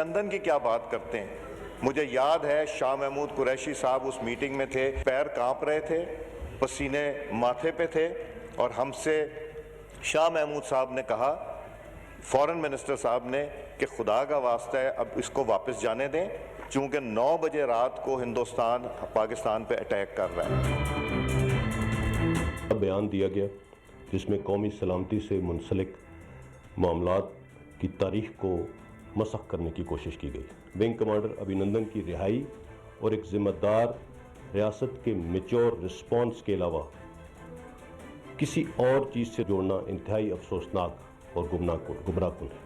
अभिनंदन की क्या बात करते हैं। मुझे याद है शाह महमूद कुरैशी साहब उस मीटिंग में थे, पैर कांप रहे थे, पसीने माथे पे थे, और हमसे शाह महमूद साहब ने कहा, फॉरेन मिनिस्टर साहब ने, कि खुदा का वास्ता है अब इसको वापस जाने दें, चूँकि 9 बजे रात को हिंदुस्तान पाकिस्तान पे अटैक कर रहा है। बयान दिया गया जिसमें कौमी सलामती से मुंसलिक मामलात की तारीख को मसख करने की कोशिश की गई। विंग कमांडर अभिनंदन की रिहाई और एक जिम्मेदार रियासत के मेच्योर रिस्पॉन्स के अलावा किसी और चीज़ से जोड़ना इंतहाई अफसोसनाक और गुमराहकुन है।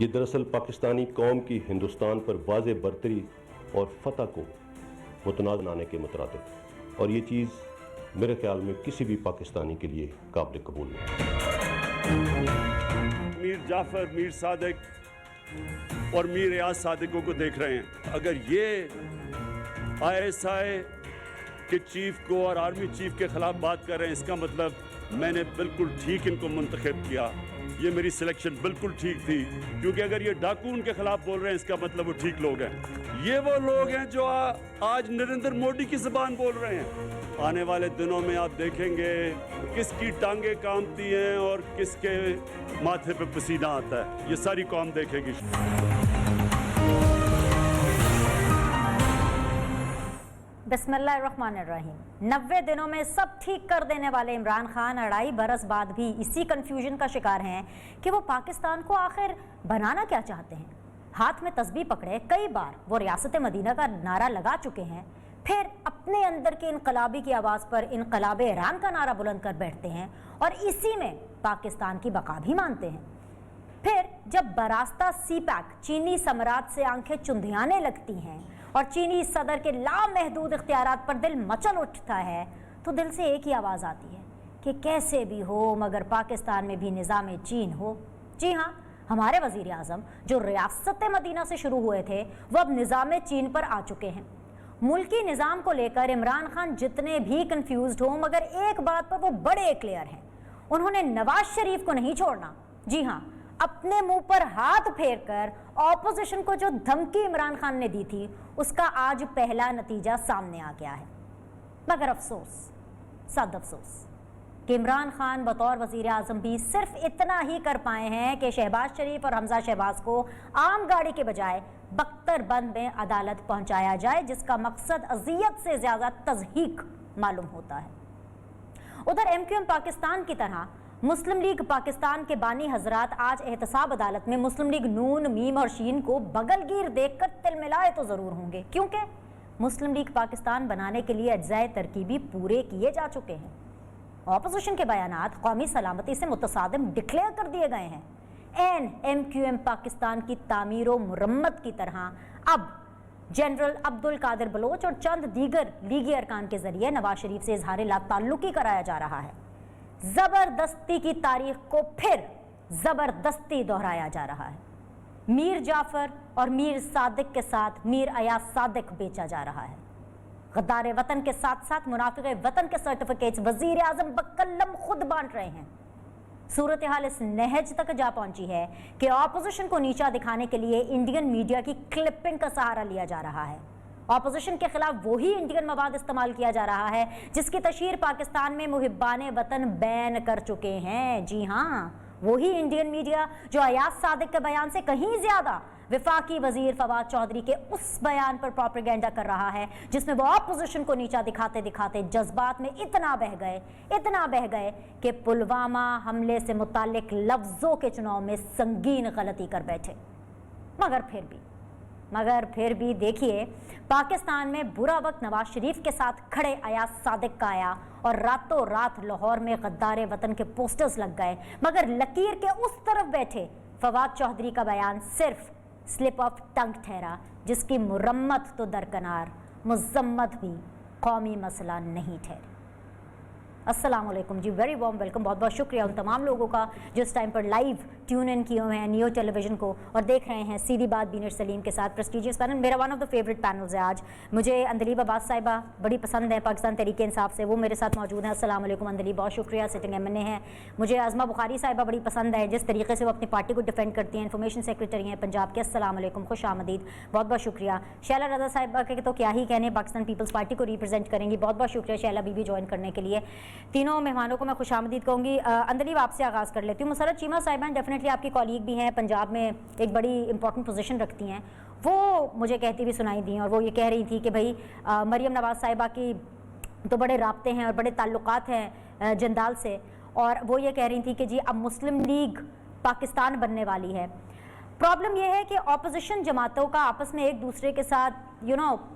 ये दरअसल पाकिस्तानी कौम की हिंदुस्तान पर वाज़े बरतरी और फतह को मुतनाज़ बनाने के मुतरादिफ है, और ये चीज़ मेरे ख्याल में किसी भी पाकिस्तानी के लिए काबिल कबूल नहीं। मीर जाफ़र, मीर सादिक और मीर रियाज सादिकों को देख रहे हैं। अगर ये ISI के चीफ को और आर्मी चीफ के खिलाफ बात कर रहे हैं, इसका मतलब मैंने बिल्कुल ठीक इनको मुंतखब किया। ये मेरी सिलेक्शन बिल्कुल ठीक थी, क्योंकि अगर ये डाकू उनके खिलाफ बोल रहे हैं, इसका मतलब वो ठीक लोग हैं। ये वो लोग हैं जो आज नरेंद्र मोदी की ज़बान बोल रहे हैं। आने वाले दिनों में आप देखेंगे किसकी टांगे कांपती हैं और किसके माथे पे पसीना आता है, ये सारी कौम देखेगी। बिस्मिल्लाहिर्रहमानिर्रहीम। 90 दिनों में सब ठीक कर देने वाले इमरान खान 2.5 बरस बाद भी इसी कंफ्यूजन का शिकार हैं कि वो पाकिस्तान को आखिर बनाना क्या चाहते हैं। हाथ में तस्बीह पकड़े कई बार वो रियासत मदीना का नारा लगा चुके हैं, फिर अपने अंदर की इनकलाबी की आवाज़ पर इनकलाब ईरान का नारा बुलंद कर बैठते हैं और इसी में पाकिस्तान की बका भी मानते हैं। फिर जब बरास्ता CPEC चीनी सम्राट से आंखें चुंधियाने लगती हैं और चीनी सदर के लामहदूद इख्तियारात पर दिल मचल उठता है, तो दिल से एक ही आवाज़ आती है कि कैसे भी हो मगर पाकिस्तान में भी निज़ाम चीन हो। जी हाँ, हमारे वज़ीर आज़म जो रियासत मदीना से शुरू हुए थे, वो अब निज़ाम चीन पर आ चुके हैं। मुल्की निज़ाम को लेकर इमरान खान जितने भी कंफ्यूज्ड हो, मगर एक बात पर वो बड़े क्लियर हैं, उन्होंने नवाज शरीफ को नहीं छोड़ना। जी हाँ, अपने मुंह पर हाथ फेरकर ऑपोजिशन को जो धमकी इमरान खान ने दी थी, उसका आज पहला नतीजा सामने आ गया है। मगर अफसोस, सद अफसोस कि इमरान खान बतौर वज़ीर आज़म भी सिर्फ इतना ही कर पाए हैं कि शहबाज शरीफ और हमजा शहबाज को आम गाड़ी के बजाय बख्तरबंद में अदालत पहुंचाया जाए, जिसका मकसद अज़ियत से ज़्यादा तज़हीक मालूम होता है। उधर MQM पाकिस्तान की तरह मुस्लिम लीग पाकिस्तान के बानी हजरात आज एहतसाब अदालत में मुस्लिम लीग नून, मीम और शीन को बगलगीर देखकर तिलमिलाए तो ज़रूर होंगे, क्योंकि मुस्लिम लीग पाकिस्तान बनाने के लिए अज्जाए तरकीबी पूरे किए जा चुके हैं। ऑपोजिशन के बयानात कौमी सलामती से मुतसादिम डिक्लेयर कर दिए गए हैं। MQM पाकिस्तान की तामीर व मुरम्मत की तरह अब जनरल अब्दुल कादिर बलोच और चंद दीगर लीगी अरकान के जरिए नवाज शरीफ से इजहार लाताल्लुकी कराया जा रहा है। जबरदस्ती की तारीख को फिर जबरदस्ती दोहराया जा रहा है। मीर जाफर और मीर सादिक के साथ मीर अयाज सादिक बेचा जा रहा है। गद्दार वतन के साथ साथ मुनाफिक वतन के सर्टिफिकेट्स वजीर आजम बकल्लम खुद बांट रहे हैं। सूरत हाल इस नहज तक जा पहुंची है कि ऑपोजिशन को नीचा दिखाने के लिए इंडियन मीडिया की क्लिपिंग का सहारा लिया जा रहा है। ऑपोजिशन के खिलाफ वही इंडियन मवाद इस्तेमाल किया जा रहा है जिसकी तशहीर पाकिस्तान में मुहिब्बाने वतन बैन कर चुके हैं। जी हाँ, वही इंडियन मीडिया जो अयाज सादिक के बयान से कहीं ज्यादा वफाकी वजीर फवाद चौधरी के उस बयान पर प्रोपेगेंडा कर रहा है जिसमें वो ऑपोजिशन को नीचा दिखाते दिखाते जज्बात में इतना बह गए कि पुलवामा हमले से मुताल्लिक लफ्जों के चुनाव में संगीन गलती कर बैठे। मगर फिर भी देखिए, पाकिस्तान में बुरा वक्त नवाज शरीफ के साथ खड़े अयाज सादिक का आया और रातों रात लाहौर में गद्दार वतन के पोस्टर्स लग गए, मगर लकीर के उस तरफ बैठे फवाद चौधरी का बयान सिर्फ स्लिप ऑफ टंग ठहरा, जिसकी मुरम्मत तो दरकनार, मुजम्मत भी कौमी मसला नहीं ठहरी। अस्सलाम वालेकुम जी, वेरी वार्म वेलकम। बहुत बहुत शुक्रिया उन तमाम लोगों का जो इस टाइम पर लाइव ट्यून इन किए हुए हैं नियो टेलीविज़न को और देख रहे हैं सीधी बात बीनर सलीम के साथ। प्रेस्टीजियस पैनल, मेरा one of the favourite panels है आज। मुझे अंदलीब अब्बास साहिबा बड़ी पसंद है, पाकिस्तान तहरीक इंसाफ से, वो मेरे साथ मौजूद हैं। अस्सलाम वालेकुम अंदलीब, बहुत शुक्रिया, सिटिंग MNA हैं। मुझे आज़मा बुखारी साहिबा बड़ी पसंद है, जिस तरीके से वो अपनी पार्टी को डिफेंड करती हैं, इन्फॉर्मेशन सेक्रेटरी हैं पंजाब के। अस्सलाम वालेकुम, खुश आमदीद, बहुत बहुत शुक्रिया। शैला रज़ा साहिबा के तो क्या ही कहने, पाकिस्तान पीपल्स पार्टी को रिप्रेजेंट करेंगी। बहुत बहुत शुक्रिया शैला बीबी ज्वाइन करने के लिए। तीनों मेहमानों को मैं खुश आमदीद कहूँगी। अंदलीब आपसे आगाज़ कर लेती हूँ। मुसर्रत चीमा साहिबान डेफिनेटली आपकी कॉलीग भी हैं, पंजाब में एक बड़ी इंपॉर्टेंट पोजीशन रखती हैं। वो मुझे कहती हुई सुनाई दी और वो ये कह रही थी कि भाई मरियम नवाज़ साहिबा की तो बड़े राब्ते हैं और बड़े ताल्लुकात हैं जंदाल से, और वो ये कह रही थी कि जी अब मुस्लिम लीग पाकिस्तान बनने वाली है। प्रॉब्लम यह है कि ऑपोजिशन जमातों का आपस में एक दूसरे के साथ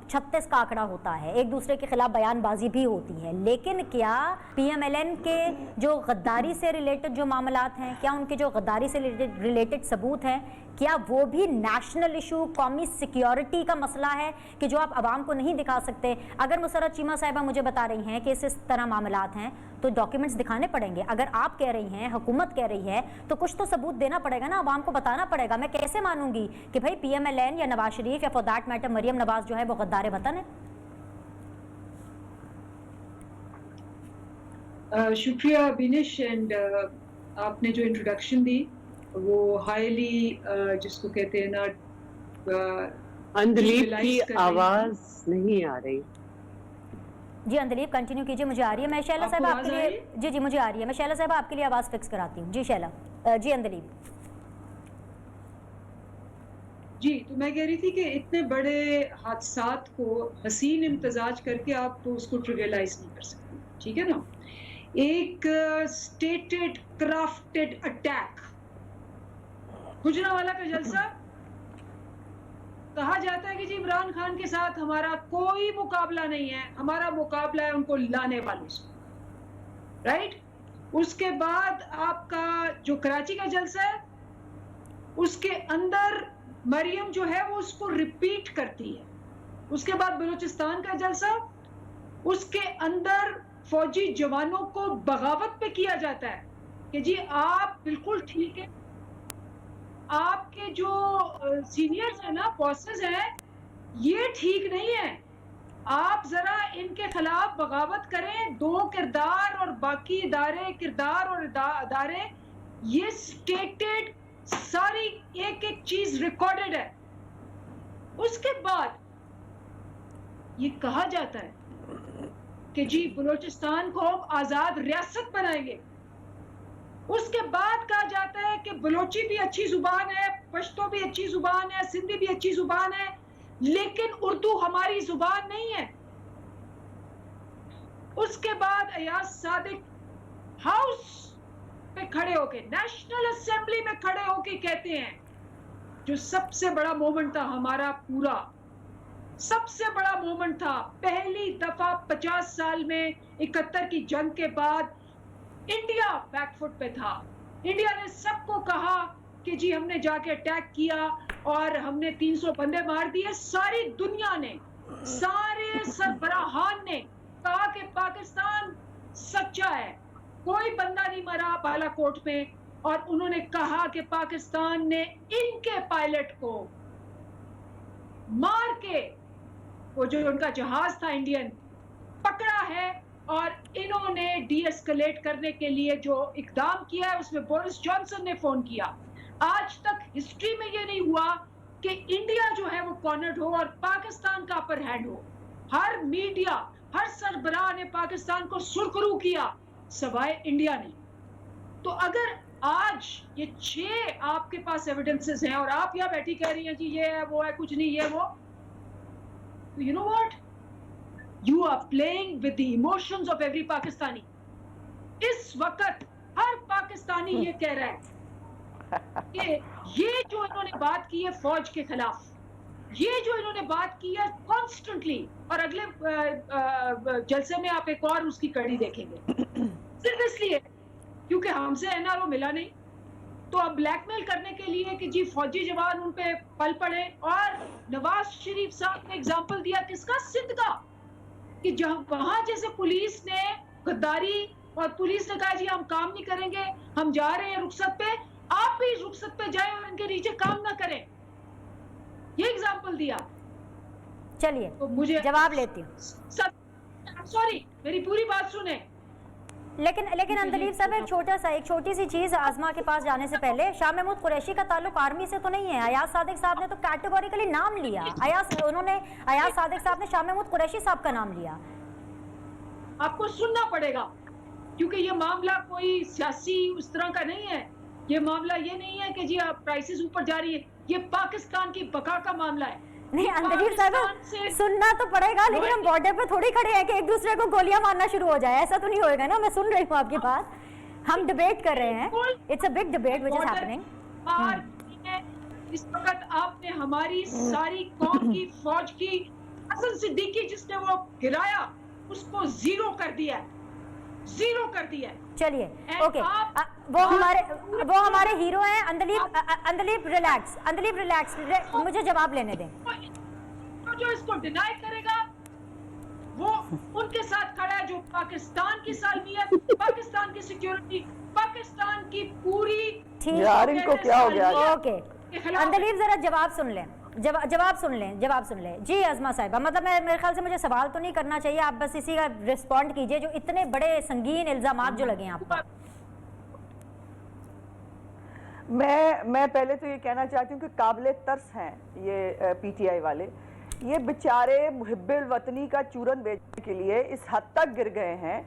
36 का आंकड़ा होता है, एक दूसरे के खिलाफ बयानबाजी भी होती है, लेकिन क्या PMLN के जो गद्दारी से रिलेटेड जो मामलात हैं, क्या उनके जो गद्दारी से रिलेटेड सबूत हैं, क्या वो भी नेशनल इशू, कौमी सिक्योरिटी का मसला है कि जो आप आवाम को नहीं दिखा सकते? अगर मुसर्रत चीमा साहिबा मुझे बता रही हैं कि इस तरह मामलात हैं तो डॉक्यूमेंट्स दिखाने पड़ेंगे। अगर आप कह रही हैं, हुकूमत कह रही है, तो कुछ तो सबूत देना पड़ेगा ना, आवाम को बताना पड़ेगा। मैं कैसे मानूंगी कि भाई PMLN या नवाज शरीफ या for that matter Maryam Nawaz जो है वो गद्दार वतन है? शुक्रिया बिनिश, एंड आपने जो इंट्रोडक्शन दी वो हाईली जिसको कहते हैं ना, अंदलीब की आवाज नहीं आ रही। जी अंदलीब कंटिन्यू कीजिए, मुझे आ रही है। मैं शैला साहब आपके लिए, जी जी मुझे आ रही है, मैं शैला साहब आपके लिए आवाज़ फिक्स कराती हूँ। जी शैला, जी अंदलीब। जी, तो मैं कह रही थी कि इतने बड़े हादसात को हसीन इम्तजाज करके आप तो उसको ट्रिवियलाइज नहीं कर सकते, ठीक है ना। एक स्टेटेड क्राफ्टेड अटैक, गुजरांवाला का जलसा, कहा जाता है कि जी इमरान खान के साथ हमारा कोई मुकाबला नहीं है, हमारा मुकाबला है उनको लाने वालों से, राइट। उसके बाद आपका जो कराची का जलसा है, उसके अंदर मरियम जो है वो उसको रिपीट करती है। उसके बाद बलूचिस्तान का जलसा, उसके अंदर फौजी जवानों को बगावत पे किया जाता है कि जी आप बिल्कुल ठीक है, आपके जो सीनियर्स हैं ना, बॉसेस हैं, ये ठीक नहीं है, आप जरा इनके खिलाफ बगावत करें। दो किरदार और बाकी इदारे, किरदार और इदारे, ये स्टेटेड, सारी एक एक चीज रिकॉर्डेड है। उसके बाद ये कहा जाता है कि जी बलूचिस्तान को हम आजाद रियासत बनाएंगे। उसके बाद कहा जाता है कि बलोची भी अच्छी जुबान है, पश्तो भी अच्छी जुबान है, सिंधी भी अच्छी जुबान है, लेकिन उर्दू हमारी जुबान नहीं है। उसके बाद अयाज सादिक हाउस पे खड़े होके, नेशनल असेंबली में खड़े होके कहते हैं, जो सबसे बड़ा मोमेंट था हमारा, पूरा सबसे बड़ा मोमेंट था, पहली दफा 50 साल में 71 की जंग के बाद इंडिया बैकफुट पे था। इंडिया ने सबको कहा कि जी हमने जाके अटैक किया और हमने 300 बंदे मार दिए। सारी दुनिया ने, सारे सरबराहान ने कहा कि पाकिस्तान सच्चा है, कोई बंदा नहीं मरा बालाकोट में, और उन्होंने कहा कि पाकिस्तान ने इनके पायलट को मार के, वो जो उनका जहाज था इंडियन, पकड़ा है, और इन्होंने डीएस्केलेट करने के लिए जो इकदाम किया है उसमें बोरिस जॉनसन ने फोन किया। आज तक हिस्ट्री में ये नहीं हुआ कि इंडिया जो है वो कॉर्नर्ड हो और पाकिस्तान का अपर हैंड हो। हर मीडिया, हर सरबराह ने पाकिस्तान को सुरखरू किया, सवाए इंडिया ने। तो अगर आज ये 6 आपके पास एविडेंसेस हैं और आप यहाँ बैठी कह रही हैं जी ये है वो है, कुछ नहीं ये वो, तो you know what, You are playing with the emotions of every Pakistani. इस वक्त हर पाकिस्तानी ये कह रहा है कि ये जो इन्होंने बात की है फौज के खिलाफ, ये जो इन्होंने बात की है कॉन्स्टेंटली, और अगले जलसे में आप एक और उसकी कड़ी देखेंगे, सिर्फ इसलिए क्योंकि हमसे NRO मिला नहीं, तो अब ब्लैकमेल करने के लिए कि जी फौजी जवान उन पे पल पड़े। और नवाज शरीफ साहब ने एग्जाम्पल दिया किसका, सिंध का, कि जहां वहां जैसे पुलिस ने गद्दारी, और पुलिस ने कहा जी हम काम नहीं करेंगे, हम जा रहे हैं रुखसत पे, आप भी रुखसत पे जाएं और इनके नीचे काम ना करें, ये एग्जाम्पल दिया। चलिए तो मुझे जवाब लेती हूँ, सॉरी मेरी पूरी बात सुने। लेकिन अंदलीब साहब एक छोटी सी चीज आजमा के पास जाने से पहले, शाह महमूद कुरैशी का ताल्लुक आर्मी से तो नहीं है। अयाज सादिक साहब ने तो कैटेगोरिकली नाम लिया, अयाज सादिक साहब ने शाह महमूद कुरैशी साहब का नाम लिया। आपको सुनना पड़ेगा क्योंकि ये मामला कोई सियासी उस तरह का नहीं है। ये मामला ये नहीं है कि जी आप प्राइसेस ऊपर जा रही है, ये पाकिस्तान की बका का मामला है। नहीं अंदलीब साहब सुनना तो पड़ेगा, लेकिन हम बॉर्डर पे थोड़ी खड़े हैं कि एक दूसरे को गोलियां मारना शुरू हो जाए, ऐसा तो नहीं होएगा ना। मैं सुन रही हूँ आपकी बात, हम डिबेट कर रहे हैं, it's a big debate which is happening. इस वक्त आपने हमारी सारी कौम की फौज की हसन सिद्दीकी जिसने वो गिराया उसको जीरो कर दिया है, जीरो कर दिया है। चलिए ओके, वो हमारे हीरो हैं। अंदलीब रिलैक्स, मुझे जवाब लेने दें। तो जो इसको डिनाई करेगा वो उनके साथ खड़ा है जो पाकिस्तान की सालमियत, पाकिस्तान की सिक्योरिटी, पाकिस्तान की पूरी यार इनको क्या हो गया। ओके अंदलीब जरा जवाब सुन लें, जवाब सुन लें जी अज़मा साहिबा। मतलब मेरे ख्याल से मुझे सवाल तो नहीं करना चाहिए, आप बस इसी का रिस्पॉन्ड कीजिए जो इतने बड़े संगीन इल्जामात जो लगे हैं आप पर। मैं पहले तो ये कहना चाहती हूँ कि काबिल तरस हैं ये पीटीआई वाले। ये बेचारे मुहिब्बुल वतनी का चूरन बेचने के लिए इस हद तक गिर गए हैं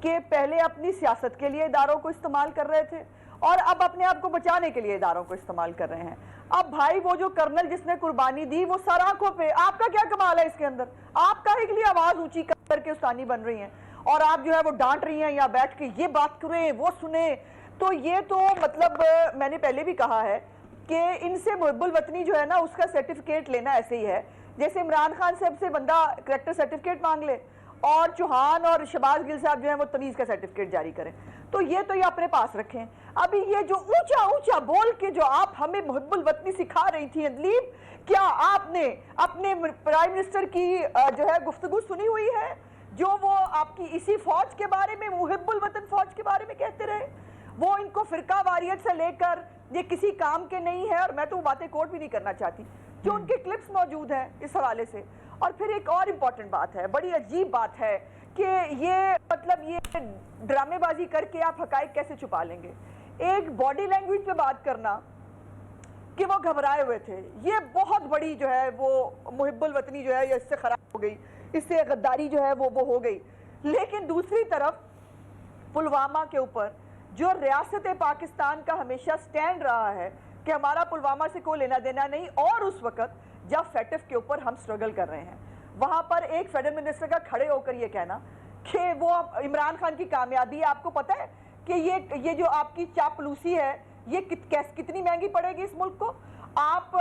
कि पहले अपनी सियासत के लिए इदारों को इस्तेमाल कर रहे थे और अब अपने आप को बचाने के लिए इदारों को इस्तेमाल कर रहे हैं। अब भाई वो जो कर्नल जिसने कुर्बानी दी वो सर आंखों पे, आपका क्या कमाल है इसके अंदर? आप काहे के लिए आवाज ऊंची करके उस्तानी बन रही हैं और आप जो है वो डांट रही हैं या बैठ के ये बात करें वो सुने। तो ये तो मतलब मैंने पहले भी कहा है कि इनसे मुहिब्बुल वतनी जो है ना उसका सर्टिफिकेट लेना ऐसे ही है जैसे इमरान खान साहब से बंदा करेक्टर सर्टिफिकेट मांग ले और चौहान और शहबाज गिल साहब जो है वो तमीज का सर्टिफिकेट जारी करें। तो ये अपने पास रखें। अभी ये जो ऊंचा ऊंचा बोल के जो आप हमें मुहिब्बुल वतनी सिखा रही थी अंदलीब, क्या आपने अपने प्राइम मिनिस्टर की जो है गुफ्तगू सुनी हुई है जो वो आपकी इसी फौज के बारे में, मुहिब्बुल वतन फौज के बारे में कहते रहे? वो इनको फिरका वारियत से लेकर ये किसी काम के नहीं है, और मैं तो वो बातें कोट भी नहीं करना चाहती, जो उनके क्लिप्स मौजूद हैं इस हवाले से। और फिर एक और इम्पॉर्टेंट बात है, बड़ी अजीब बात है कि ये मतलब ये ड्रामेबाजी करके आप हकाइक कैसे छुपा लेंगे? एक बॉडी लैंग्वेज पे बात करना कि वो घबराए हुए थे, ये बहुत बड़ी जो है वो मुहिब्बुल वतनी जो है ये इससे खराब हो गई, इससे गद्दारी जो है वो हो गई। लेकिन दूसरी तरफ पुलवामा के ऊपर जो रियासत पाकिस्तान का हमेशा स्टैंड रहा है कि हमारा पुलवामा से कोई लेना देना नहीं, और उस वक्त जब फेटिफ के ऊपर हम स्ट्रगल कर रहे हैं वहां पर एक फेडरल मिनिस्टर का खड़े होकर ये कहना कि वो इमरान खान की कामयाबी, आपको पता है कि ये जो आपकी चापलूसी है ये कितनी महंगी पड़ेगी इस मुल्क को? आप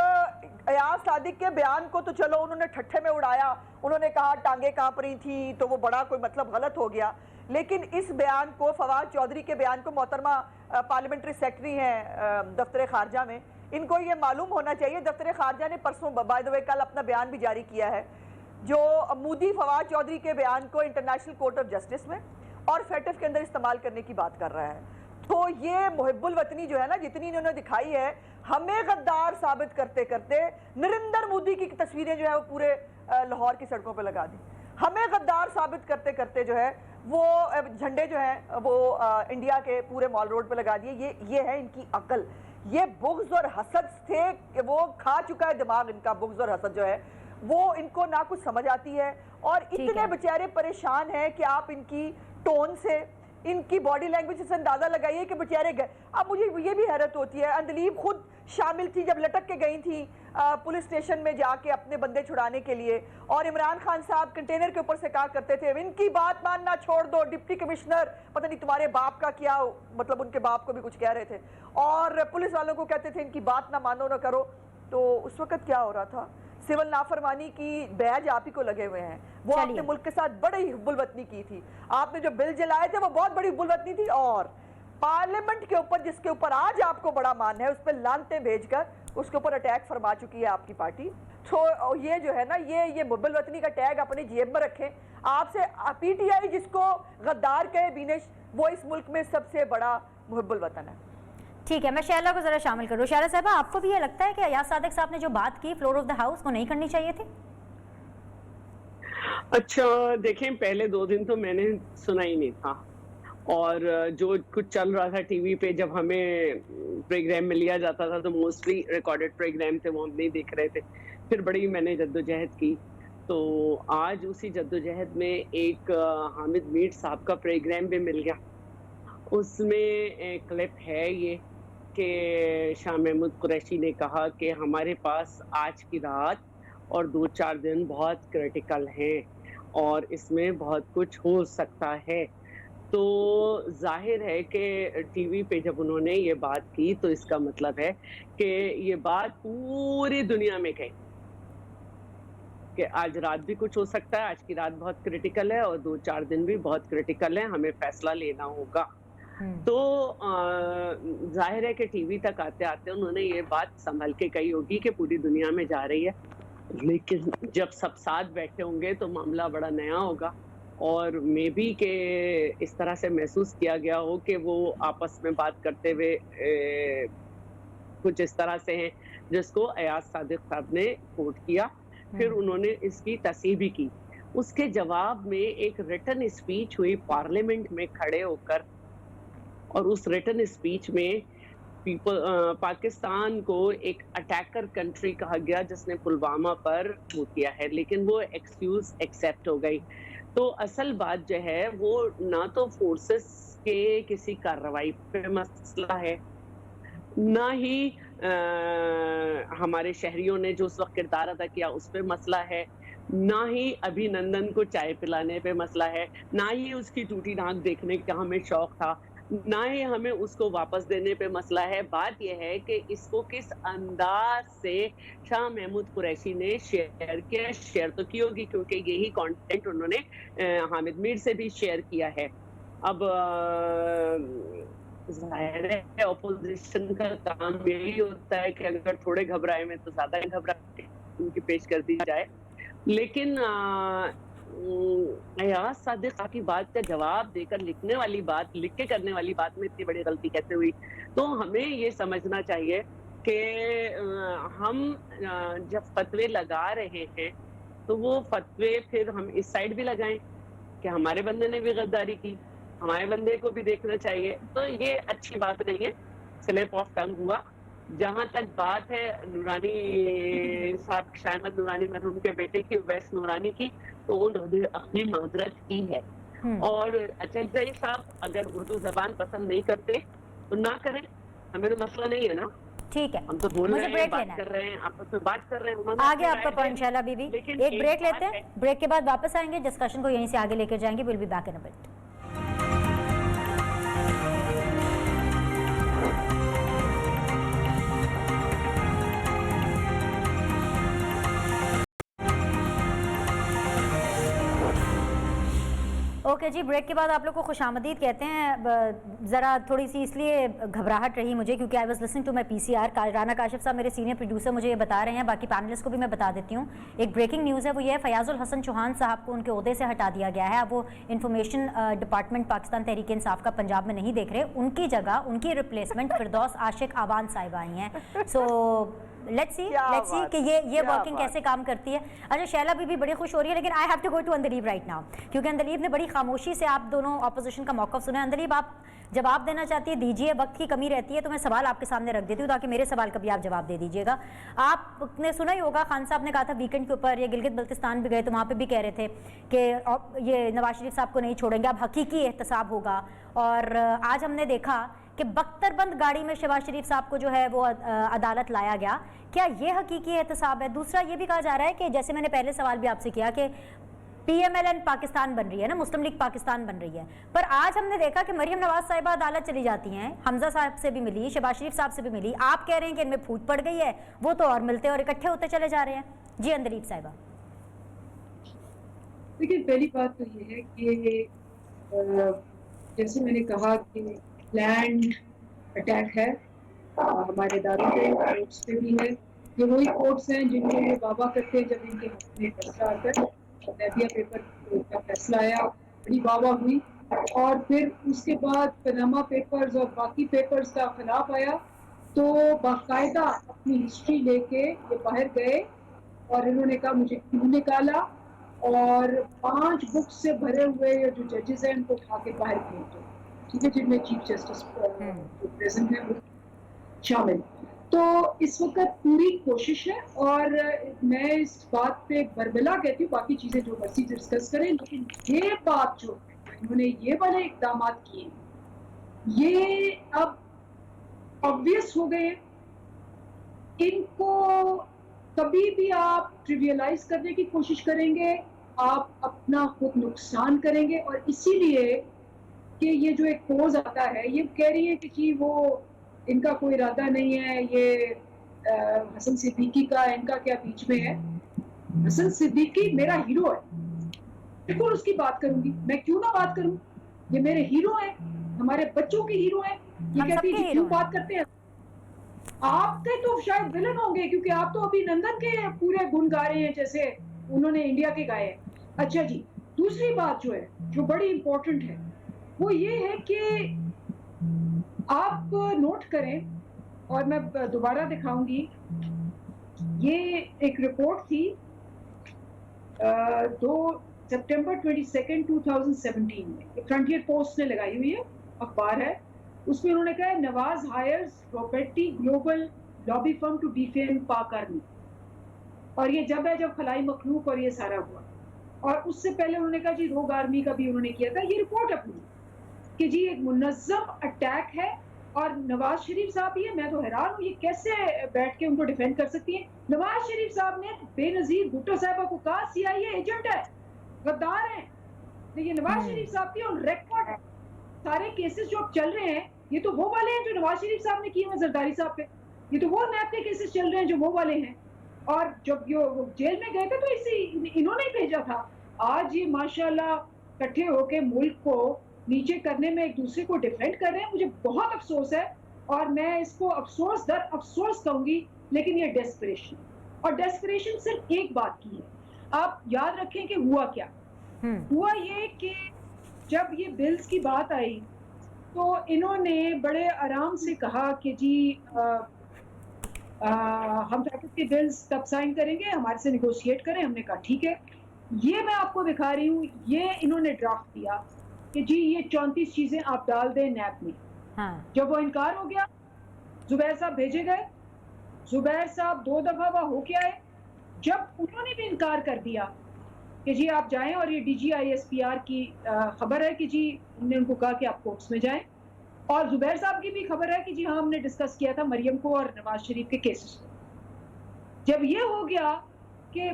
अयाज सादिक के बयान को तो चलो उन्होंने ठट्ठे में उड़ाया, उन्होंने कहा टांगे कांप रही थी तो वो बड़ा कोई मतलब गलत हो गया, लेकिन इस बयान को, फवाद चौधरी के बयान को, मोहतरमा पार्लियामेंट्री सेक्रेटरी हैं दफ्तर खारजा में, इनको ये मालूम होना चाहिए। दफ्तर खारजा ने परसों बाय द वे कल अपना बयान भी जारी किया है जो मोदी फवाद चौधरी के बयान को इंटरनेशनल कोर्ट ऑफ जस्टिस में और फेटिफ के अंदर इस्तेमाल करने की बात कर रहा है। तो ये मुहिब्बुल वतनी जो है ना जितनी इन्होंने दिखाई है, हमें गद्दार साबित करते करते नरेंद्र मोदी की तस्वीरें जो है वो पूरे लाहौर की सड़कों पर लगा दी। हमें गद्दार साबित करते करते जो है वो झंडे जो है वो इंडिया के पूरे मॉल रोड पे लगा दिए। ये है इनकी अकल। ये बुग़्ज़ और हसद थे कि वो खा चुका है दिमाग इनका, बुग़्ज़ और हसद जो है वो इनको ना कुछ समझ आती है और इतने बेचारे परेशान हैं कि आप इनकी टोन से, इनकी बॉडी लैंग्वेज से अंदाजा लगाइए कि बेचारे गए। अब मुझे ये भी हैरत होती है, अंदलीब खुद शामिल थी जब लटक के गई थी पुलिस स्टेशन में जाके अपने बंदे छुड़ाने के लिए, और इमरान खान साहब कंटेनर के ऊपर से कहा करते थे इनकी बात मानना छोड़ दो, डिप्टी कमिश्नर पता नहीं तुम्हारे बाप का क्या, मतलब उनके बाप को भी कुछ कह रहे थे, और पुलिस वालों को कहते थे इनकी बात ना मानो ना करो। तो उस वक्त क्या हो रहा था? सिविल नाफरमानी की बैज आप ही को लगे हुए हैं। वो आपने मुल्क के साथ बड़ी हुब्बुल वतनी की थी, आपने जो बिल जलाए थे वो बहुत बड़ी हुब्बुल वतनी थी, और पार्लियामेंट के ऊपर, जिसके ऊपर आज आपको बड़ा मान है, उस पर लानते भेजकर उसके ऊपर अटैक फरमा चुकी है आपकी पार्टी। तो ये जो है ना, ये मुहब्बुल वतनी का टैग अपनी जेब में रखें। आपसे पीटीआई जिसको गद्दार कहे बीनेश, वो इस मुल्क में सबसे बड़ा मुहब्बुल वतन है। ठीक है, मैं शैला को जरा शामिल करूँ। शैला साहबा, आपको भी ये लगता है कि अयाज सादिक साहब ने जो बात की फ्लोर ऑफ द हाउस को नहीं करनी चाहिए थी? अच्छा देखें, पहले 2 दिन तो मैंने सुना ही नहीं था, और जो कुछ चल रहा था टीवी पे, जब हमें प्रोग्राम में लिया जाता था तो मोस्टली रिकॉर्डेड प्रोग्राम थे, वो हम नहीं देख रहे थे। फिर बड़ी मैंने जद्दोजहद की, तो आज उसी जद्दोजहद में एक हामिद मीर साहब का प्रोग्राम भी मिल गया। उसमें एक क्लिप है ये कि शाह महमूद कुरैशी ने कहा कि हमारे पास आज की रात और 2-4 दिन बहुत क्रिटिकल हैं और इसमें बहुत कुछ हो सकता है। तो जाहिर है कि टीवी पे जब उन्होंने ये बात की तो इसका मतलब है कि ये बात पूरी दुनिया में गई कि आज रात भी कुछ हो सकता है, आज की रात बहुत क्रिटिकल है और 2-4 दिन भी बहुत क्रिटिकल है, हमें फैसला लेना होगा। तो जाहिर है कि टीवी तक आते आते उन्होंने ये बात संभल के कही होगी कि पूरी दुनिया में जा रही है, लेकिन जब सब साथ बैठे होंगे तो मामला बड़ा नया होगा। और मे बी के इस तरह से महसूस किया गया हो कि वो आपस में बात करते हुए कुछ इस तरह से हैं जिसको अयाज सादिक साहब ने कोट किया। फिर उन्होंने इसकी तस्दीक भी की। उसके जवाब में एक रिटन स्पीच हुई पार्लियामेंट में खड़े होकर, और उस रिटन स्पीच में पाकिस्तान को एक अटैकर कंट्री कहा गया जिसने पुलवामा पर वो किया है, लेकिन वो एक्सक्यूज एक्सेप्ट हो गई। तो असल बात जो है वो ना तो फोर्सेस के किसी कार्रवाई पे मसला है, ना ही हमारे शहरियों ने जो उस वक्त किरदार अदा किया उस पे मसला है, ना ही अभिनंदन को चाय पिलाने पे मसला है, ना ही उसकी टूटी नाक देखने का हमें शौक था, ना ही हमें उसको वापस देने पे मसला है। बात यह है कि इसको किस अंदाज से शाह महमूद कुरैशी ने शेयर किया। शेयर तो की होगी क्योंकि यही कंटेंट उन्होंने हामिद मीर से भी शेयर किया है। अब जाहिर है अपोजिशन का काम यही होता है कि अगर थोड़े घबराए में तो ज्यादा घबराए उनकी पेश कर दी जाए, लेकिन अयाज सादिक की बात का जवाब देकर लिखने वाली बात, लिख के करने वाली बात में इतनी बड़ी गलती कैसे हुई? तो हमें ये समझना चाहिए कि हम जब फतवे लगा रहे हैं तो वो फतवे फिर हम इस साइड भी लगाएं कि हमारे बंदे ने भी गद्दारी की, हमारे बंदे को भी देखना चाहिए। तो ये अच्छी बात नहीं है, स्लिप ऑफ टंग हुआ। जहां तक बात है नूरानी साहब, शायद नूरानी मरहूम के बेटे की, वैस नूरानी की, तो उन्होंने अपनी माजरत की है। और अचल साहब अगर उर्दू जबान पसंद नहीं करते तो ना करें, हमें तो मसला नहीं है ना। ठीक है, हम तो बोल रहे हैं, बात लेना कर रहे हैं, आपस में बात कर रहे हैं। आगे आपका पॉइंट शैला बीबी, एक ब्रेक लेते हैं, ब्रेक के बाद वापस आएंगे, डिस्कशन को यहीं से आगे लेकर जाएंगे। Will be back in a bit. Okay जी, ब्रेक के बाद आप लोग को खुशामदीद कहते हैं। ज़रा थोड़ी सी इसलिए घबराहट रही मुझे क्योंकि I was listening to my PCR. Rana Kashif साहब मेरे सीनियर प्रोड्यूसर मुझे ये बता रहे हैं, बाकी पैनलिस्ट को भी मैं बता देती हूँ। एक ब्रेकिंग न्यूज़ है, वो ये है फयाजुल हसन चौहान साहब को उनके ओहदे से हटा दिया गया है। अब वो इंफॉर्मेशन डिपार्टमेंट पाकिस्तान तहरीक इंसाफ का पंजाब में नहीं देख रहे, उनकी जगह उनकी रिप्लेसमेंट फिरदौस आशिक आवान साहिबा आई हैं। सो लेट्स सी कि ये वर्किंग कैसे काम करती है। अच्छा, शैला भी बड़ी खुश हो रही है, लेकिन I have to go to Andleeb right now, क्योंकि अंदलीब ने बड़ी खामोशी से आप दोनों ऑपोजिशन का मौक़िफ़ सुना है। अंदलीब, आप जवाब देना चाहती है, दीजिए, वक्त की कमी रहती है तो मैं सवाल आपके सामने रख देती हूँ ताकि मेरे सवाल का भी आप जवाब दे दीजिएगा। आपने सुना ही होगा, खान साहब ने कहा था वीकेंड के ऊपर, ये गिलगित बल्तिस्तान भी गए तो वहाँ पे भी कह रहे थे कि ये नवाज शरीफ साहब को नहीं छोड़ेंगे, अब हकीकी एहतसाब होगा। और आज हमने देखा कि बख्तरबंद गाड़ी में शहबाज शरीफ साहब को जो है वो अदालत लाया गया। क्या ये हकीकी एहतसाब है? दूसरा ये भी कहा जा रहा है कि जैसे मैंने पहले सवाल भी आपसे किया कि PMLN पाकिस्तान बन रही है ना, मुस्लिम लीग पाकिस्तान बन रही है, पर आज हमने देखा कि मरियम नवाज साहिबा अदालत चली जाती हैं, हमजा साहब से भी मिली, शहबाज शरीफ साहब से भी मिली। आप कह रहे हैं कि इनमें फूट पड़ गई है, वो तो और मिलते और इकट्ठे होते चले जा रहे हैं। जी अंदलीब साहिबा। देखिए, पहली बात तो ये है कि जैसे मैंने कहा कि प्लान्ड अटैक है हमारे इदारों पे, कोर्ट्स पे भी है। ये वही कोर्ट्स हैं जिनको ये वादा करते हैं जब इनके हाथ में फैसला आता है। नैबिया पेपर का फैसला आया, बड़ी वाह हुई, और फिर उसके बाद पनामा पेपर्स और बाकी पेपर्स का खिलाफ आया, तो बाकायदा अपनी हिस्ट्री लेके ये बाहर गए और इन्होंने कहा मुझे क्यों निकाला, और 5 बुक्स से भरे हुए ये जो जजेस हैं उनको उठा के बाहर फेंक दो, ठीक है, जिनमें चीफ जस्टिस जो प्रेजेंट है वो शामिल। तो इस वक्त पूरी कोशिश है, और मैं इस बात पे बरबला कहती हूँ, बाकी चीजें जो मर्जी डिस्कस करें, लेकिन ये बात जो इन्होंने ये वाले इकदाम किए ये अब ऑब्वियस हो गए। इनको कभी भी आप ट्रिवियलाइज करने की कोशिश करेंगे, आप अपना खुद नुकसान करेंगे। और इसीलिए कि ये जो एक पोज आता है, ये कह रही है कि जी वो इनका कोई इरादा नहीं है, ये हसन सिद्दीकी का इनका क्या बीच में है। हसन सिद्दीकी मेरा हीरो है, बिल्कुल उसकी बात करूंगी मैं, क्यों ना बात करूं, ये मेरे हीरो हैं, हमारे बच्चों के हीरो हैं। ये कहती है क्यों बात करते हैं, आपके तो शायद विलन होंगे, क्योंकि आप तो अभिनंदन के पूरे गुण गा रहे हैं जैसे उन्होंने इंडिया के गाए। अच्छा जी, दूसरी बात जो है जो बड़ी इंपॉर्टेंट है वो ये है कि आप नोट करें, और मैं दोबारा दिखाऊंगी, ये एक रिपोर्ट थी 2 सितंबर 22, 2017 में, फ्रंटियर पोस्ट ने लगाई हुई है, अखबार है, उसमें उन्होंने कहा है Nawaz hires property global lobby firm to defame Pak army. और ये जब है जब खलाई मखलूक और ये सारा हुआ, और उससे पहले उन्होंने कहा जी रोग आर्मी का भी उन्होंने किया था। ये रिपोर्ट अपनी कि जी एक मुनज़्ज़म अटैक है, और नवाज शरीफ साहब ये, मैं तो हैरान हूँ, ये कैसे बैठ के उनको डिफेंड कर सकती है। नवाज शरीफ साहब ने बेनजीर भुट्टो साहबा को कहा CIA एजेंट है, गद्दार है, लेकिन नवाज शरीफ साहब की ऑन रिकॉर्ड सारे केसेस जो अब चल रहे हैं, ये तो वो वाले हैं जो नवाज शरीफ साहब ने किए हैं जरदारी साहब पे, ये तो वो नैब के केसेस चल रहे हैं जो वो वाले हैं। और जब वो जेल में गए थे तो इसी इन्होंने ही भेजा था। आज ये माशाल्लाह इकट्ठे होके मुल्क को नीचे करने में एक दूसरे को डिफेंड कर रहे हैं, मुझे बहुत अफसोस है, और मैं इसको अफसोस दर अफसोस कहूंगी। लेकिन ये डेस्परेशन, और डेस्परेशन सिर्फ एक बात की है, आप याद रखें कि हुआ क्या हुआ, ये कि जब ये बिल्स की बात आई तो इन्होंने बड़े आराम से कहा कि जी हम पैकेज के बिल्स तब साइन करेंगे, हमारे से निगोशिएट करें। हमने कहा ठीक है। ये मैं आपको दिखा रही हूँ, ये इन्होंने ड्राफ्ट दिया कि जी ये 34 चीजें आप डाल दें नैब में। हाँ। जब वो इनकार हो गया, जुबैर साहब भेजे गए, जुबैर साहब 2 दफा वह होके आए, जब उन्होंने भी इनकार कर दिया कि जी आप जाएं, और ये DGISPR की खबर है कि जी हमने उनको कहा कि आप कोर्ट्स में जाएं, और जुबैर साहब की भी खबर है कि जी हाँ हमने डिस्कस किया था मरियम को और नवाज शरीफ के केसेस को। जब ये हो गया कि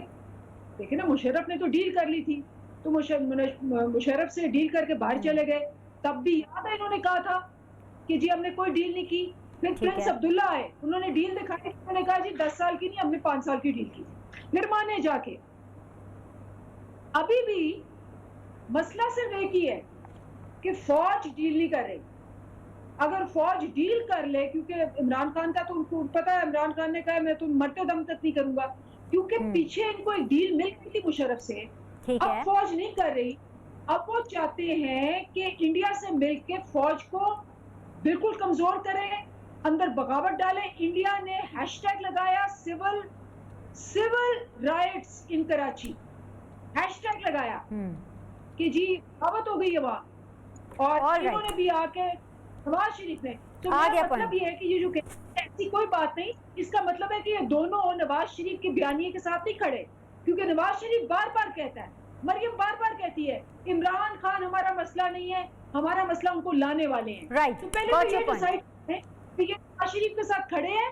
देखिए ना, मुशर्रफ ने तो डील कर ली थी, तो मुशर्रफ से डील करके बाहर चले गए, तब भी याद है इन्होंने कहा था कि जी हमने कोई डील नहीं की। फिर प्रिंस अब्दुल्ला आए, उन्होंने डील दिखाई, उन्होंने कहा जी 10 साल की नहीं, हमने 5 साल की डील की। फिर माने जाके अभी भी मसला सिर्फ एक ही है कि फौज डील नहीं कर रही। अगर फौज डील कर ले, क्योंकि इमरान खान का तो उनको पता है, इमरान खान ने कहा मैं तो मरते दम तक नहीं करूंगा, क्योंकि पीछे इनको एक डील मिल गई थी मुशर्रफ से। अब फौज नहीं कर रही, अब वो चाहते हैं कि इंडिया से मिलकर फौज को बिल्कुल कमजोर करें, अंदर बगावत डालें। इंडिया ने हैशटैग लगाया सिविल राइट्स इन कराची, हैशटैग लगाया कि जी बगावत हो गई है वहां, और इन्होंने भी आके नवाज शरीफ ने, तो मतलब ये है कि ये जो ऐसी कोई बात नहीं, इसका मतलब है कि ये दोनों नवाज शरीफ के बयानिए के साथ नहीं खड़े, क्योंकि नवाज शरीफ बार बार कहता है, मरियम बार बार कहती है इमरान खान हमारा मसला नहीं है, हमारा मसला उनको लाने वाले हैं। राइट, तो पहले तो ये डिसाइड करें कि ये नवाज शरीफ के साथ खड़े हैं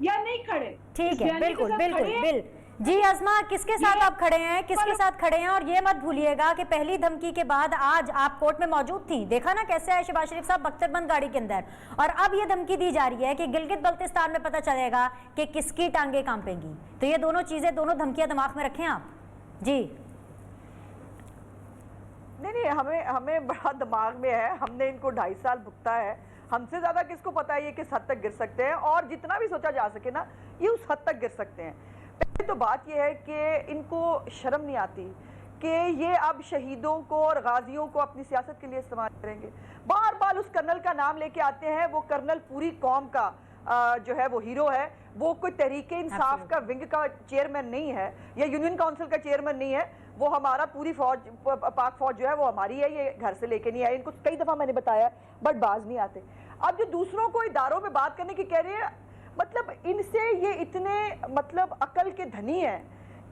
या नहीं खड़े। ठीक है, बिल्कुल बिल्कुल जी। अज़मा, किसके साथ आप खड़े हैं, किसके साथ खड़े हैं? और ये मत भूलिएगा कि पहली धमकी के बाद आज आप कोर्ट में मौजूद थी, देखा ना कैसे है शहबाज शरीफ साहब बख्तरबंद गाड़ी के अंदर, और अब ये धमकी दी जा रही है कि गिलगित बल्तिस्तान में पता चलेगा कि किसकी टांगे कांपेंगी। तो ये दोनों चीजें, दोनों धमकियां दिमाग में रखें आप जी। नहीं, हमें बड़ा दिमाग में है, हमने इनको 2.5 साल भुगता है, हमसे ज़्यादा किसको पता है ये किस हद तक गिर सकते हैं, और जितना भी सोचा जा सके ना ये उस हद तक गिर सकते हैं। पहले तो बात ये है कि इनको शर्म नहीं आती कि ये अब शहीदों को और गाजियों को अपनी सियासत के लिए इस्तेमाल करेंगे। बार बार उस कर्नल का नाम लेके आते हैं, वो कर्नल पूरी कौम का जो है वो हीरो है, वो कोई तहरीके इंसाफ का विंग का चेयरमैन नहीं है या यूनियन काउंसिल का चेयरमैन नहीं है, वो हमारा पूरी फौज पाक फौज जो है वो हमारी है, ये घर से लेके नहीं आए। इनको कई दफ़ा मैंने बताया बट बाज नहीं आते। अब जो दूसरों को इदारों में बात करने की कह रहे हैं, मतलब इनसे ये इतने मतलब अकल के धनी हैं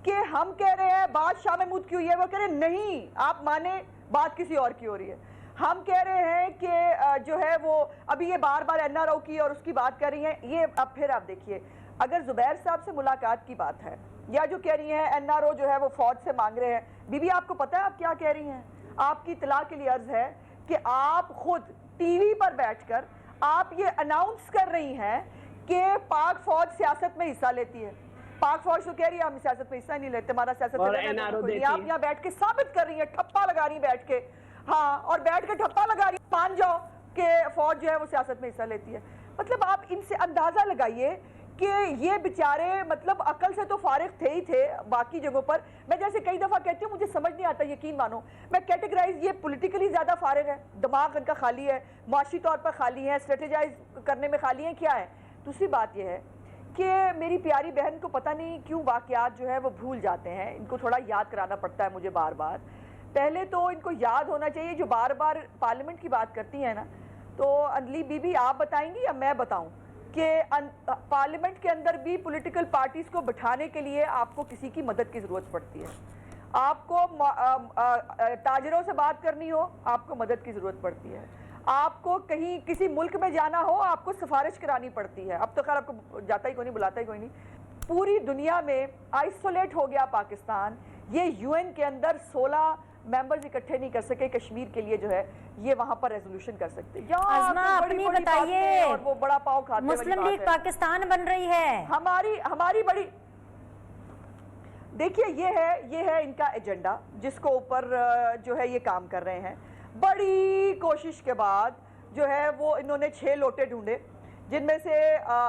कि हम कह रहे हैं बात शाह महमूद की हुई है, वो कह रहे हैं नहीं आप माने बात किसी और की हो रही है। हम कह रहे हैं कि जो है वो अभी ये बार बार NRO की और उसकी बात कर रही हैं। ये अब फिर आप देखिए, अगर जुबैर साहब से मुलाकात की बात है या जो कह रही हैं NRO जो है वो फौज से मांग रहे हैं, बीबी आपको पता है आप क्या कह रही हैं? आपकी इतला के लिए अर्ज है कि आप खुद टीवी पर बैठकर आप ये अनाउंस कर रही हैं कि पाक फौज सियासत में हिस्सा लेती है। पाक फौज तो कह रही है हम सियासत में हिस्सा नहीं लेते, हमारा सियासत में आप यहाँ बैठ के साबित कर रही है, ठप्पा लगा रही है बैठ के, हाँ, और बैठ के ठप्पा लगा रही है, मान जाओ कि फौज जो है वो सियासत में हिस्सा लेती है। मतलब आप इनसे अंदाजा लगाइए कि ये बेचारे मतलब अकल से तो फारिग थे ही थे बाकी जगहों पर। मैं जैसे कई दफ़ा कहती हूँ मुझे समझ नहीं आता, यकीन मानो मैं कैटेगराइज, ये पॉलिटिकली ज़्यादा फारिग है, दिमाग इनका खाली है, माशी तौर पर खाली है, स्ट्रेटेजाइज करने में खाली है, क्या है। दूसरी बात यह है कि मेरी प्यारी बहन को पता नहीं क्यों वाक़यात जो है वो भूल जाते हैं, इनको थोड़ा याद कराना पड़ता है मुझे बार बार। पहले तो इनको याद होना चाहिए, जो बार बार पार्लियामेंट की बात करती हैं ना, तो अंजलि बीबी आप बताएंगी या मैं बताऊं कि पार्लियामेंट के अंदर भी पॉलिटिकल पार्टीज को बिठाने के लिए आपको किसी की मदद की ज़रूरत पड़ती है। आपको ताजरों से बात करनी हो आपको मदद की ज़रूरत पड़ती है, आपको कहीं किसी मुल्क में जाना हो आपको सिफारिश करानी पड़ती है। अब तो खैर आपको जाता ही कोई नहीं, बुलाता ही कोई नहीं। पूरी दुनिया में आइसोलेट हो गया पाकिस्तान, ये UN के अंदर 16 मेंबर्स इकट्ठे नहीं कर सके कश्मीर के लिए जो है ये वहां पर रेजोल्यूशन कर सकते। अज़मा अपनी बताइए, और वो बड़ा पाव खाते मुस्लिम लीग पाकिस्तान बन रही है, हमारी बड़ी, देखिए ये है इनका एजेंडा जिसको ऊपर जो है ये काम कर रहे हैं। बड़ी कोशिश के बाद जो है वो इन्होंने 6 लोटे ढूंढे, जिनमें से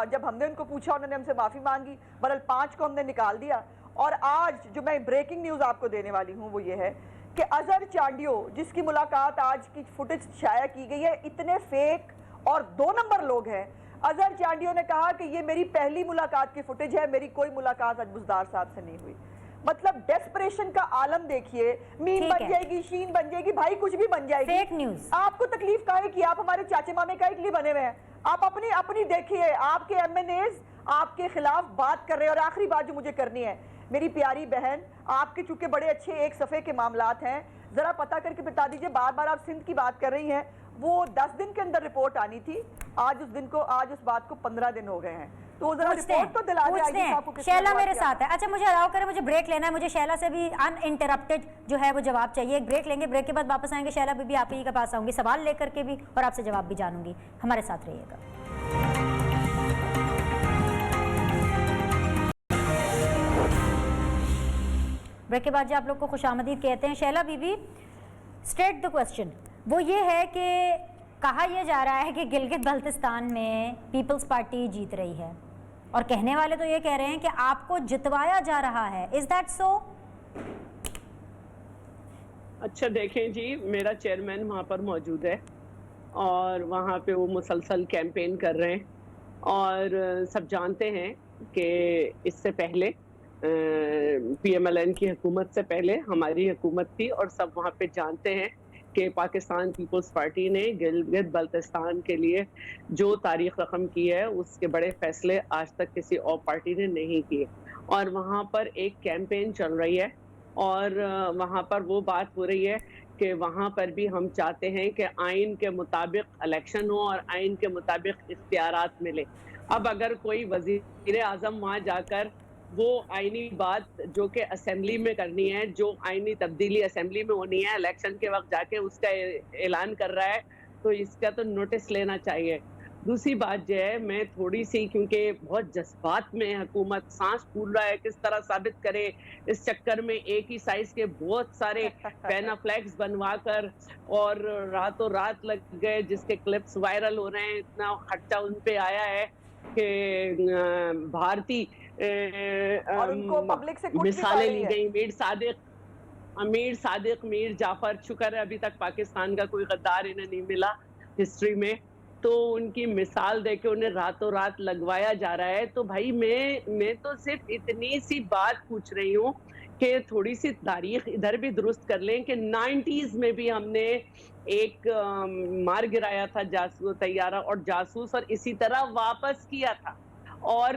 जब हमने उनको पूछा उन्होंने हमसे माफ़ी मांगी, बहरहाल 5 को हमने निकाल दिया। और आज जो मैं ब्रेकिंग न्यूज़ आपको देने वाली हूँ वो ये है कि अजहर चांडियो जिसकी मुलाकात आज की फुटेज शाया की गई है, इतने फेक और 2 नंबर लोग हैं। अजहर चांडियो ने कहा कि ये मेरी पहली मुलाकात की फुटेज है, मेरी कोई मुलाकात आज बुज़दार साहब से नहीं हुई। मतलब डेस्परेशन का आलम देखिए, मीम बन जाएगी, शीन बन जाएगी, भाई कुछ भी बन जाएगी। Fake news. आपको तकलीफ काहे की? आप हमारे चाचे मामे काहे के लिए बने हुए हैं? आप अपनी देखिए, आपके MNAs आपके खिलाफ बात कर रहे हैं। और आखिरी बात जो मुझे करनी है, मेरी प्यारी बहन, आपके चूंकि बड़े अच्छे एक सफ़े के मामलात हैं, ज़रा पता करके बता दीजिए। बार बार आप सिंध की बात कर रही हैं, वो 10 दिन के अंदर रिपोर्ट आनी थी, आज उस बात को 15 दिन हो गए हैं, तो जरा रिपोर्ट तो दिला दें। शैला मेरे साथ है। अच्छा मुझे अलाउ करें, मुझे ब्रेक लेना है, मुझे शैला से भी अनइंटरप्टेड जो है वो जवाब चाहिए। एक ब्रेक लेंगे, ब्रेक के बाद वापस आएंगे। शैला बीबी आप ही के पास आऊंगी सवाल लेकर के भी और आपसे जवाब भी जानूंगी। हमारे साथ रहिएगा। ब्रेक के बाद जो आप लोग को खुशामदीद कहते हैं, शैला बीबी स्ट्रेट द क्वेश्चन वो ये है कि कहा यह जा रहा है कि गिलगित बल्तिस्तान में पीपल्स पार्टी जीत रही है और कहने वाले तो ये कह रहे हैं कि आपको जितवाया जा रहा है। Is that so? अच्छा देखें जी, मेरा चेयरमैन वहाँ पर मौजूद है और वहाँ पे वो मुसलसल कैंपेन कर रहे हैं और सब जानते हैं कि इससे पहले PMLN की हुकूमत से पहले हमारी हुकूमत थी और सब वहाँ पे जानते हैं कि पाकिस्तान पीपल्स पार्टी ने गिलगित बल्तिस्तान के लिए जो तारीख रकम की है उसके बड़े फैसले आज तक किसी और पार्टी ने नहीं किए। और वहाँ पर एक कैंपेन चल रही है और वहाँ पर वो बात हो रही है कि वहाँ पर भी हम चाहते हैं कि आइन के मुताबिक इलेक्शन हो और आइन के मुताबिक इख्तियारात मिले। अब अगर कोई वज़ीर आज़म वहाँ जाकर वो आईनी बात जो कि असेंबली में करनी है, जो आईनी तब्दीली असेंबली में होनी है, इलेक्शन के वक्त जाके उसका ऐलान कर रहा है, तो इसका तो नोटिस लेना चाहिए। दूसरी बात जो है, मैं थोड़ी सी, क्योंकि बहुत जज्बात में हुकूमत सांस फूल रहा है, किस तरह साबित करे, इस चक्कर में एक ही साइज के बहुत सारे पैनाफ्लेक्स बनवा कर और रातों रात लग गए, जिसके क्लिप्स वायरल हो रहे हैं, इतना खर्चा उन पे आया है कि भारतीय और उनको पब्लिक से कुछ भी मिसालें पड़ी ली है। गई। मीर सादिक, मीर जाफर, शुक्र है अभी तक पाकिस्तान का कोई गद्दार इन्हें नहीं मिला हिस्ट्री में, तो उनकी मिसाल देके उन्हें रातों रात लगवाया जा रहा है। तो भाई मैं तो सिर्फ इतनी सी बात पूछ रही हूँ कि थोड़ी सी तारीख इधर भी दुरुस्त कर लें कि 90s में भी हमने एक मार गिराया था जासूस तैयारा और जासूस, और इसी तरह वापस किया था। और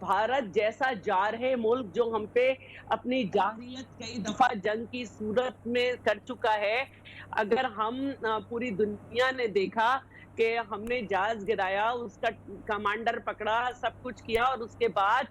भारत जैसा जारहे मुल्क जो हम पे अपनी जारहियत कई दफा जंग की सूरत में कर चुका है, अगर हम पूरी दुनिया ने देखा कि हमने जहाज गिराया, उसका कमांडर पकड़ा, सब कुछ किया, और उसके बाद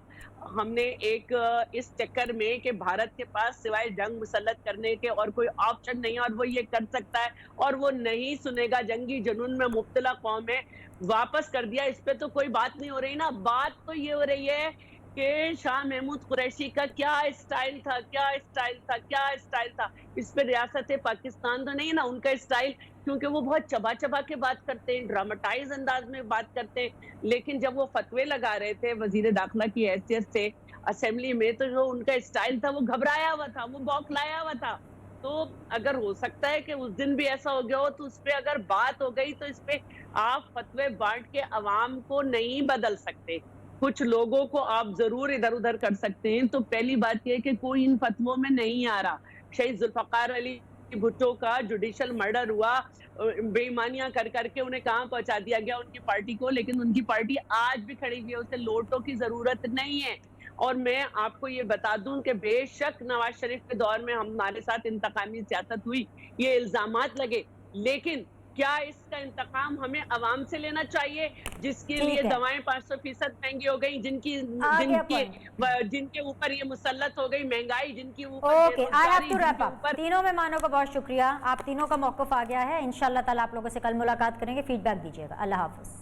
हमने एक इस चक्कर में कि भारत के पास सिवाय जंग मुसल्लत करने के और कोई ऑप्शन नहीं है और वो ये कर सकता है और वो नहीं सुनेगा, जंगी जुनून में मुब्तला कौम है, वापस कर दिया। इस पे तो कोई बात नहीं हो रही ना। बात तो ये हो रही है कि शाह महमूद कुरैशी का क्या स्टाइल था, क्या स्टाइल था, क्या स्टाइल था। इस पे रियासत पाकिस्तान तो नहीं ना उनका स्टाइल, क्योंकि वो बहुत चबा चबा के बात करते हैं, ड्रामेटाइज अंदाज में बात करते हैं। लेकिन जब वो फतवे लगा रहे थे वजीर दाखिला की हैसियत से असेंबली में, तो जो उनका स्टाइल था वो घबराया हुआ था, वो बौखलाया हुआ था। तो अगर हो सकता है कि उस दिन भी ऐसा हो गया हो, तो उस पे अगर बात हो गई तो इस पे आप फतवे बांट के अवाम को नहीं बदल सकते, कुछ लोगों को आप जरूर इधर उधर कर सकते हैं। तो पहली बात यह कि कोई इन फतवों में नहीं आ रहा। शहीद जुल्फकार अली भुट्टो का जुडिशल मर्डर हुआ, बेईमानियां कर करके उन्हें कहां पहुंचा दिया गया उनकी पार्टी को, लेकिन उनकी पार्टी आज भी खड़ी हुई है, उसे लोटों की जरूरत नहीं है। और मैं आपको ये बता दूं कि बेशक नवाज शरीफ के दौर में हमारे साथ इंतकामी सियासत हुई, ये इल्जामात लगे, लेकिन क्या इसका इंतकाम हमें अवाम से लेना चाहिए, जिसके लिए दवाएं 500% महंगी हो गई, जिनके ऊपर ये मुसल्लत हो गई महंगाई, जिनकी ऊपर तीनों मेहमानों का बहुत शुक्रिया। आप तीनों का मौक़िफ़ आ गया है। इंशाअल्लाह ताला आप लोगों से कल मुलाकात करेंगे, फीडबैक दीजिएगा। अल्लाह हाफ़िज़।